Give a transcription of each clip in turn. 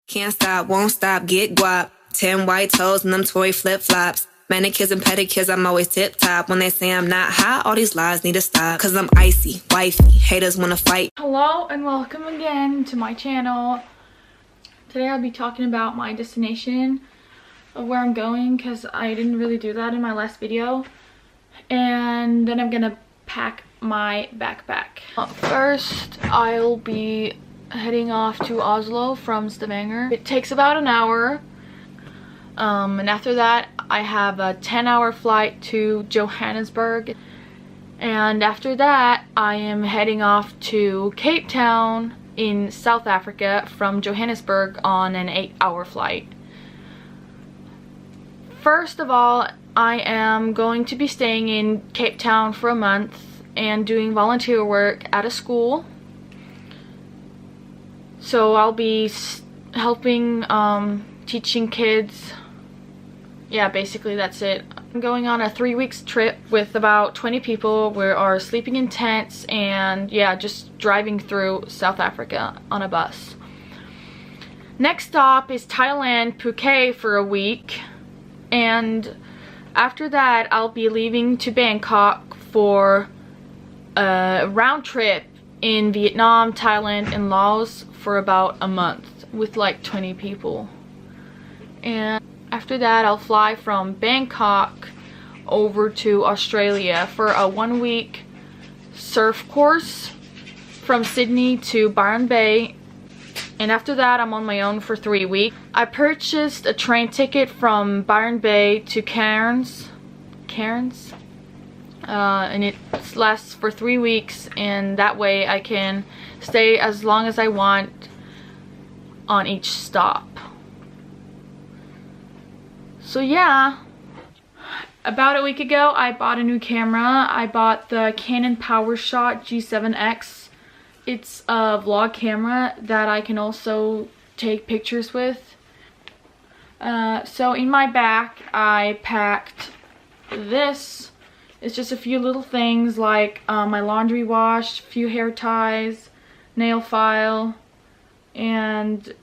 Can't stop, won't stop, get guap. 10 white toes and them toy flip-flops. Manicures and pedicures, I'm always tip-top. When they say I'm not hot, all these lies need to stop. Cause I'm icy, wifey, haters wanna fight. Hello and welcome again to my channel. Today I'll be talking about my destination of where I'm going, because I didn't really do that in my last video. And then I'm gonna pack my backpack. First, I'll be heading off to Oslo from Stavanger. It takes about an hour. And after that, I have a 10-hour flight to Johannesburg. And after that, I am heading off to Cape Town in South Africa from Johannesburg on an 8-hour flight. First of all, I am going to be staying in Cape Town for a month and doing volunteer work at a school. So I'll be helping teaching kids. Yeah, basically that's it. I'm going on a 3-week trip with about 20 people. We are sleeping in tents and yeah, just driving through South Africa on a bus. Next stop is Thailand, Phuket for a week. And after that, I'll be leaving to Bangkok for a round trip in Vietnam, Thailand, and Laos for about a month with like 20 people. And after that, I'll fly from Bangkok over to Australia for a 1-week surf course from Sydney to Byron Bay. And after that, I'm on my own for 3 weeks. I purchased a train ticket from Byron Bay to Cairns. And it lasts for 3 weeks, and that way I can stay as long as I want on each stop. So yeah, about a week ago I bought a new camera. I bought the Canon PowerShot G7X. It's a vlog camera that I can also take pictures with. So in my bag I packed this. It's just a few little things like my laundry wash, a few hair ties, nail file, and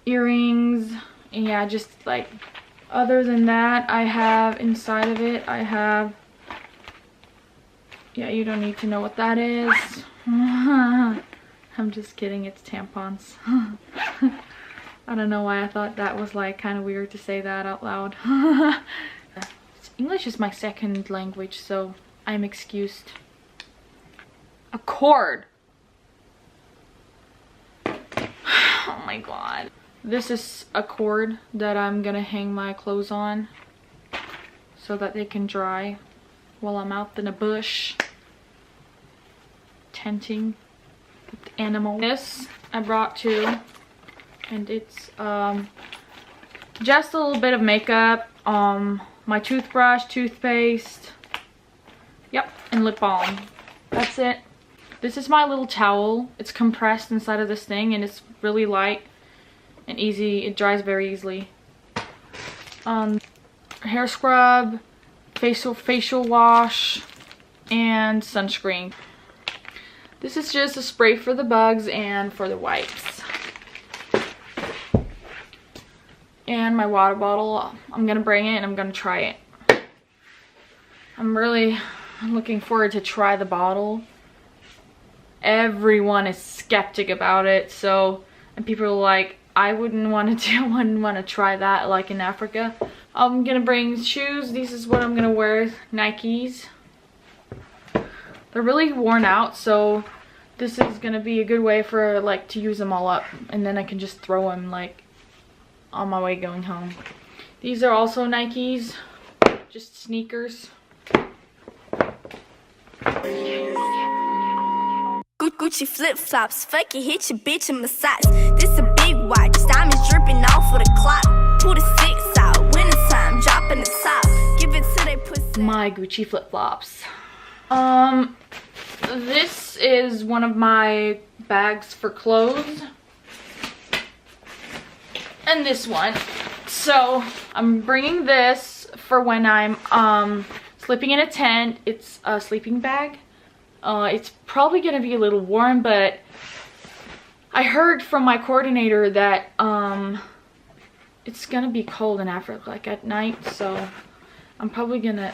earrings. And yeah, just like, other than that, I have inside of it, I have, yeah, you don't need to know what that is. I'm just kidding, it's tampons. I don't know why I thought that was like kind of weird to say that out loud. English is my second language, so I'm excused. A cord. Oh my god. This is a cord that I'm gonna hang my clothes on so that they can dry while I'm out in the bush tenting with the animals. This I brought too, and it's just a little bit of makeup, my toothbrush, toothpaste, yep, and lip balm. That's it. This is my little towel. It's compressed inside of this thing and it's really light and easy. It dries very easily. Hair scrub, facial wash, and sunscreen. This is just a spray for the bugs and for the wipes. And my water bottle. I'm gonna bring it and I'm gonna try it. I'm really looking forward to try the bottle. Everyone is skeptic about it, so, and people are like, I wouldn't want to try that like in Africa. I'm gonna bring shoes. This is what I'm gonna wear. Nikes. They're really worn out, so this is gonna be a good way for like to use them all up, and then I can just throw them like on my way going home. These are also Nikes, just sneakers. Gucci flip-flops, fuck it, hit your bitch in my socks. This a big watch, diamonds dripping off of the clock. Pull the 6 out, wintertime, dropping the top. Give it to they pussy. My Gucci flip-flops. This is one of my bags for clothes. And this one. So I'm bringing this for when I'm sleeping in a tent. It's a sleeping bag. It's probably gonna be a little warm, but I heard from my coordinator that it's gonna be cold in Africa, like at night, so I'm probably gonna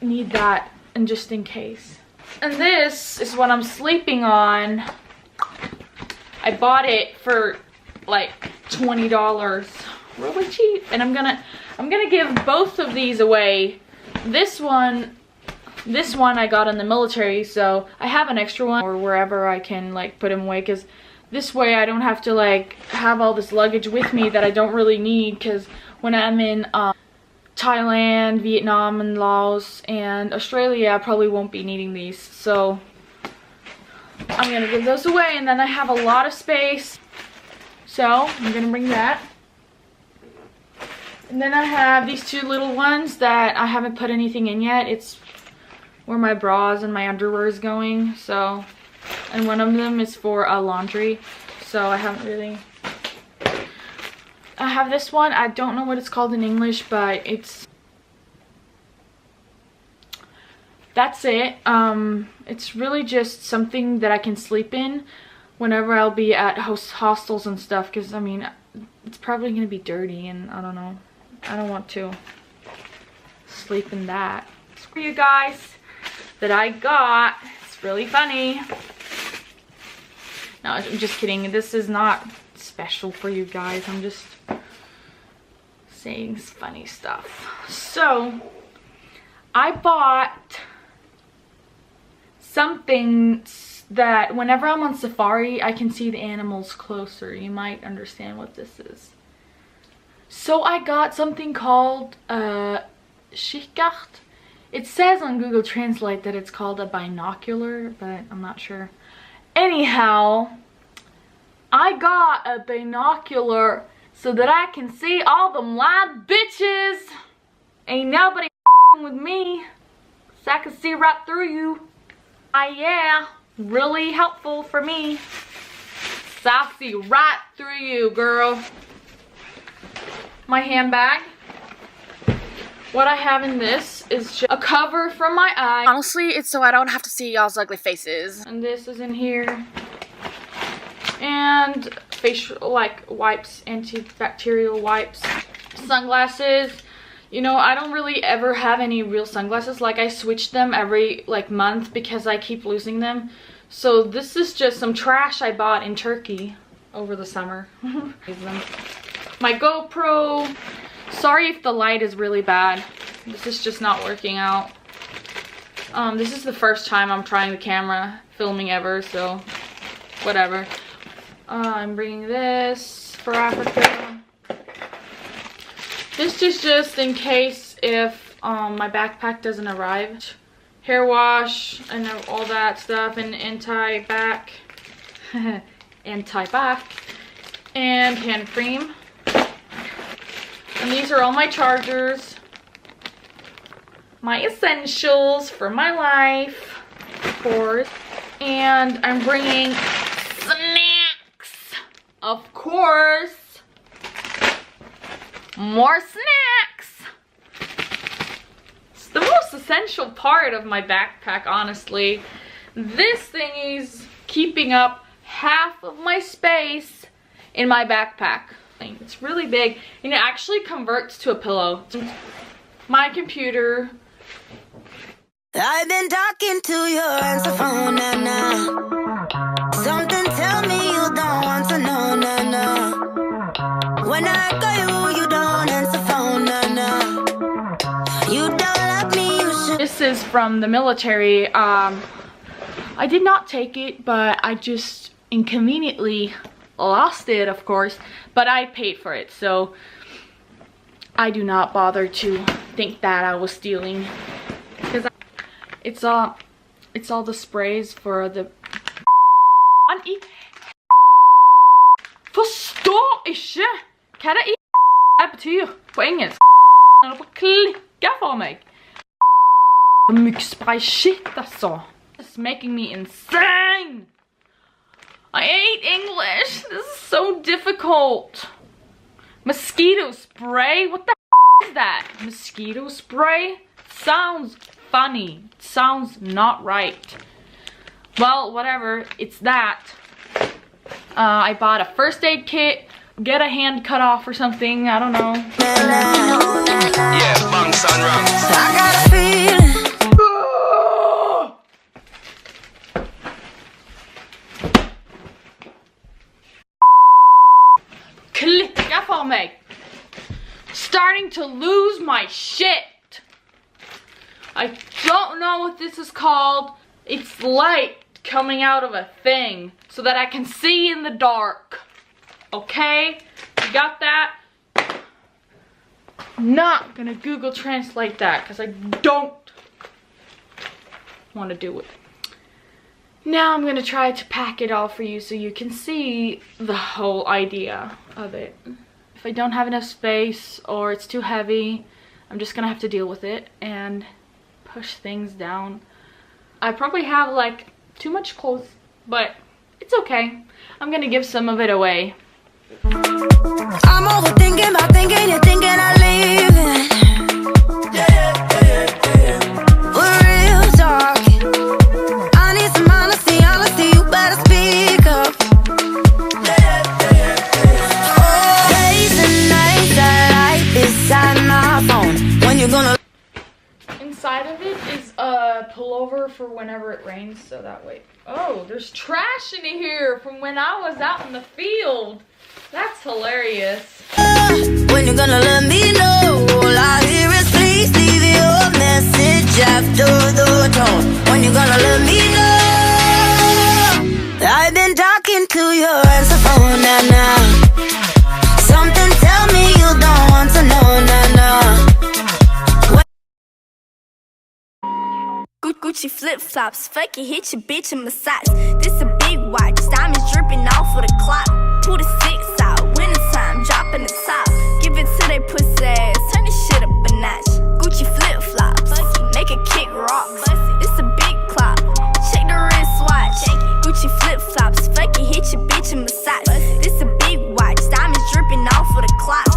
need that, and just in case. And this is what I'm sleeping on. I bought it for like $20, really cheap, and I'm gonna give both of these away. This one I got in the military, so I have an extra one, or wherever I can like put them away, because this way I don't have to like have all this luggage with me that I don't really need, because when I'm in Thailand, Vietnam, and Laos, and Australia, I probably won't be needing these. So I'm gonna give those away, and then I have a lot of space, so I'm gonna bring that. And then I have these two little ones that I haven't put anything in yet. It's where my bras and my underwear is going, so, and one of them is for laundry, so I haven't really. I have this one. I don't know what it's called in English, but that's it. It's really just something that I can sleep in whenever I'll be at hostels and stuff, because I mean, it's probably gonna be dirty, and I don't know. I don't want to sleep in that. For you guys that I got, it's really funny. No, I'm just kidding. This is not special for you guys. I'm just saying funny stuff. So I bought something that whenever I'm on safari, I can see the animals closer. You might understand what this is. So I got something called kikert. It says on Google Translate that it's called a binocular, but I'm not sure. Anyhow, I got a binocular so that I can see all them live bitches. Ain't nobody with me, so I can see right through you. Yeah, really helpful for me. So I see right through you, girl. My handbag. What I have in this is just a cover from my eye. Honestly, it's so I don't have to see y'all's ugly faces. And this is in here. And facial, like, wipes, antibacterial wipes. Sunglasses. You know, I don't really ever have any real sunglasses. Like, I switch them every, like, month because I keep losing them. So this is just some trash I bought in Turkey over the summer. My GoPro. Sorry if the light is really bad. This is just not working out. This is the first time I'm trying the camera filming ever, so whatever. I'm bringing this for Africa. This is just in case if my backpack doesn't arrive. Hair wash and all that stuff, and anti-back, anti-back, and hand cream. And these are all my chargers, my essentials for my life, of course. And I'm bringing snacks, of course. More snacks. It's the most essential part of my backpack, honestly. This thing is keeping up half of my space in my backpack. It's really big, and it actually converts to a pillow. My computer. I've been talking to your answer phone, nah. Something tell me you don't want to know, nah. When I call you, you don't answer phone, nah. You don't love me, you should. This is from the military. I did not take it, but I just inconveniently lost it, of course, but I paid for it, so I do not bother to think that I was stealing, because it's all the sprays for the. Förstår ikke hva det betyr på engelsk. Eller på klikka for meg. Myggspray shit, altså. It's making me insane. I hate English. This is so difficult. Mosquito spray? What the is that? Mosquito spray? Sounds funny. Sounds not right. Well, whatever. It's that. I bought a first aid kit get a hand cut off or something. I don't know. Yeah, bunks and rocks. I got a feeling. Klicka på mig. Starting to lose my shit. I don't know what this is called. It's light coming out of a thing so that I can see in the dark. Okay? You got that? Not gonna Google Translate that because I don't want to do it. Now I'm gonna try to pack it all for you so you can see the whole idea of it. If I don't have enough space or it's too heavy, I'm just gonna have to deal with it and push things down. I probably have like too much clothes, but it's okay. I'm gonna give some of it away. I'm overthinking about thinking you're thinking I'm leaving. We're real talking. I need some honesty, you better speak up. Days and nights I light beside my phone. When you're gonna Inside of it is a pullover for whenever it rains, so that way. Oh, there's trash in here from when I was out in the field. That's hilarious. when you're gonna let me know? All I hear is please leave your message after the tone. When you're gonna let me know? I've been talking to your answer phone now. Something tell me you don't want to know now. Gucci flip-flops, fuck it, hit your bitch in my socks. This a big watch, diamonds dripping off of the clock. Pull the 6 out, winter time, dropping the top. Give it to they pussy ass, turn this shit up a notch. Gucci flip-flops, make a kick rocks. This a big clock, check the wristwatch. Gucci flip-flops, fuck it, hit your bitch in my socks. This a big watch, diamonds dripping off of the clock.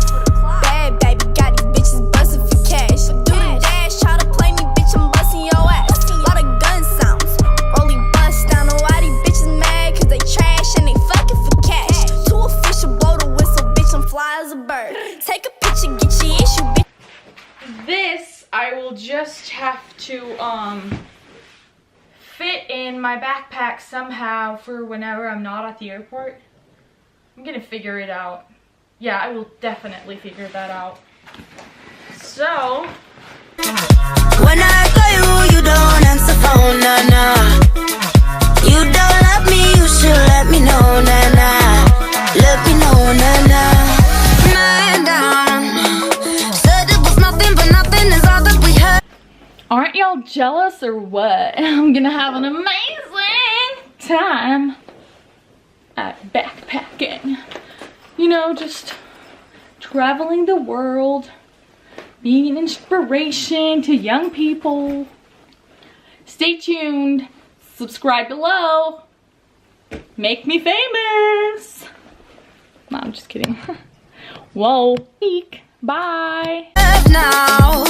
Bad baby, got these bitches bustin' for cash. Do the dash, try to play me, bitch, I'm bustin' your ass. Lot of gun sounds, rolly bust down. Know why these bitches mad? Cause they trash and they fucking for cash. Too official, blow the whistle, bitch, I'm fly as a bird. Take a picture, get your issue, bitch. This I will just have to fit in my backpack somehow for whenever I'm not at the airport. I'm gonna figure it out. Yeah, I will definitely figure that out. So When I call you, you don't answer phone, nah. You don't love me, you should let me know, nah. Let me know, nah. Man down. Said it was nothing, but nothing is all that we had. aren't y'all jealous or what? I'm gonna have an amazing time at backpacking. You know, just traveling the world, being an inspiration to young people. Stay tuned, subscribe below, make me famous. No, I'm just kidding. Whoa, peak, bye. Now.